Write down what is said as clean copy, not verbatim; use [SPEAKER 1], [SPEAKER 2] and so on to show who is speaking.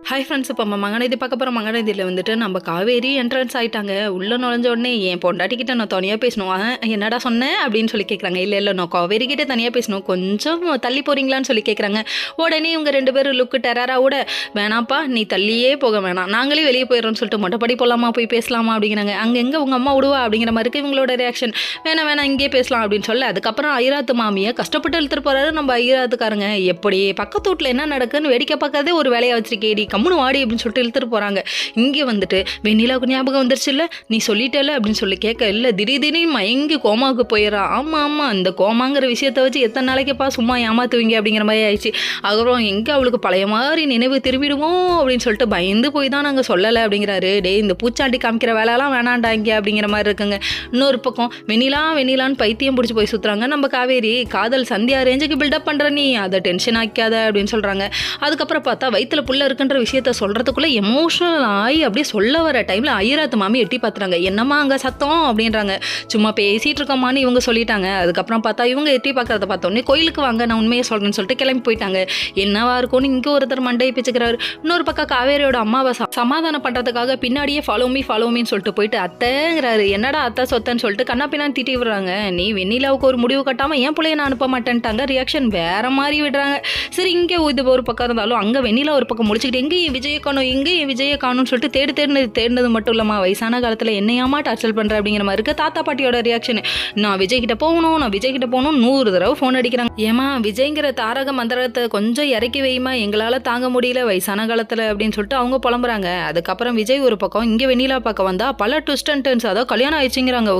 [SPEAKER 1] Hi friends, இப்போ நம்ம மங்கநதி பார்க்க போகிறோம். மங்கநதியில் வந்துட்டு நம்ம காவேரி என்ட்ரன்ஸ் ஆகிட்டாங்க. உள்ளே நுழைஞ்ச உடனே என் பொண்டாட்டிக்கிட்ட நான் தனியாக பேசணும். என்னடா சொன்னேன் அப்படின்னு சொல்லி கேட்குறாங்க. இல்லை நான் காவேரி கிட்டே தனியாக பேசணும், கொஞ்சம் தள்ளி போகிறீங்களான்னு சொல்லி கேட்குறாங்க. உடனே இவங்க 2 பேரும் லுக்கு டெரரா விட, வேணாப்பா நீ தள்ளியே போக வேணாம், நாங்களே வெளியே போயிடறோம்னு சொல்லிட்டு மொட்டைப்படி போகலாமா, போய் பேசலாமா அப்படிங்கிறாங்க. அங்கே எங்கே உங்கள் அம்மா விடுவா அப்படிங்கிற மாதிரி இருக்குது இவங்களோட ரியாக்ஷன். வேணாம் இங்கே பேசலாம் அப்படின்னு சொல்ல, அதுக்கப்புறம் ஐராத்து மாமியை கஷ்டப்பட்டு இழுத்துட்டு போகிறாரு நம்ம ஐராத்துக்காரங்க. எப்படி பக்கத்து வீட்டில் என்ன நடக்குன்னு வேடிக்கை பார்க்காதே ஒரு வேலையை வச்சிருக்கேடி, கம்முன்னு வாடி அப்படின்னு சொல்லிட்டு இழுத்துட்டு போகிறாங்க. இங்கே வந்துட்டு வெண்ணிலாவுக்கு ஞாபகம் வந்துருச்சு இல்லை, நீ சொல்லிட்டல அப்படின்னு சொல்லி கேட்க, இல்லை திடீர்னு மயங்கி கோமாவுக்கு போயிடறா. ஆமாம் இந்த கோமாங்கிற விஷயத்த வச்சு எத்தனை நாளைக்குப்பா சும்மா ஏமாத்துவீங்க அப்படிங்கிற மாதிரி ஆயிடுச்சு. அப்புறம் எங்கே அவளுக்கு பழைய மாதிரி நினைவு திரும்பிடுவோம் அப்படின்னு சொல்லிட்டு பயந்து போய் தான் நாங்கள் சொல்லலை அப்படிங்கிறாரு. இந்த பூச்சாண்டி காமிக்கிற வேலையெல்லாம் வேணாண்டாங்க அப்படிங்கிற மாதிரி இருக்குங்க. இன்னொரு பக்கம் வெண்ணிலான்னு பைத்தியம் பிடிச்சி போய் சுற்றுறாங்க நம்ம காவேரி. காதல் சந்தியா ரேஞ்சுக்கு பில்டப் பண்ணுற நீ அதை டென்ஷன் ஆக்காத அப்படின்னு சொல்கிறாங்க. அதுக்கப்புறம் பார்த்தா வயிற்றுல புள்ள இருக்குன்ற விஷயத்த சொல்கிறதுக்குள்ளே எமோஷனல் ஆகி அப்படியே சொல்ல வர டைமில் ஐராத்து மாமி எட்டி பார்த்துறாங்க. என்னம்மா அங்கே சத்தம் அப்படின்றாங்க. சும்மா பேசிகிட்டு இருக்கோமான்னு இவங்க சொல்லிட்டாங்க. அதுக்கப்புறம் பார்த்தா இவங்க எட்டி பார்க்கறத பார்த்தோன்னே கோயிலுக்கு வாங்க நான் உண்மையை சொல்கிறேன்னு சொல்லிட்டு கிளம்பி போயிட்டாங்க. என்னவா இருக்கும்னு இங்கே ஒருத்தர் மண்டையை பிச்சுக்கிறாரு. இன்னொரு பக்கம் காவேரியோட அம்மாவை சமாதானம் பண்ணுறதுக்காக பின்னாடியே ஃபாலோ மீன்னு சொல்லிட்டு போயிட்டு அத்தைங்கிறாரு. என்னடா அத்தை சொத்தன்னு சொல்லிட்டு கண்ணா பின்னான்னு திட்டி விடுறாங்க. நீ வெண்ணிலாவுக்கு ஒரு முடிவு கட்டாமல் என் பிள்ளைய நான் அனுப்ப மாட்டேன்ட்டாங்க. ரியாக்ஷன் வேற மாதிரி விடுறாங்க. சரி, இங்கே இது ஒரு பக்கம் இருந்தாலும் அங்கே வெண்ணிலா ஒரு பக்கம் முடிச்சுக்கிட்டு எங்கே என் விஜயை காணும்னு சொல்லிட்டு தேடினது மட்டும் இல்லாமல் வயசான காலத்தில் என்னையாமா டார்ச்சல் பண்ணுற அப்படிங்கிற மாதிரி இருக்குது தாத்தா பாட்டியோட ரியாக்ஷன். நான் விஜய் கிட்ட போகணும் 100 தடவை ஃபோன் அடிக்கிறாங்க. ஏமா விஜய்ங்கிற தாரக மந்திரத்தை கொஞ்சம் இறக்கி வைமா, எங்களால் தாங்க முடியல வயசான காலத்தில் அப்படின்னு சொல்லிட்டு அவங்க புலம்புறாங்க. அதுக்கப்புறம் விஜய் ஒரு பக்கம் இங்கே வெண்ணிலா பார்க்க வந்தால் பல ட்விஸ்ட் அண்ட் டர்ன்ஸ், அதாவது கல்யாணம் ஆயிடுச்சுங்கிறாங்க.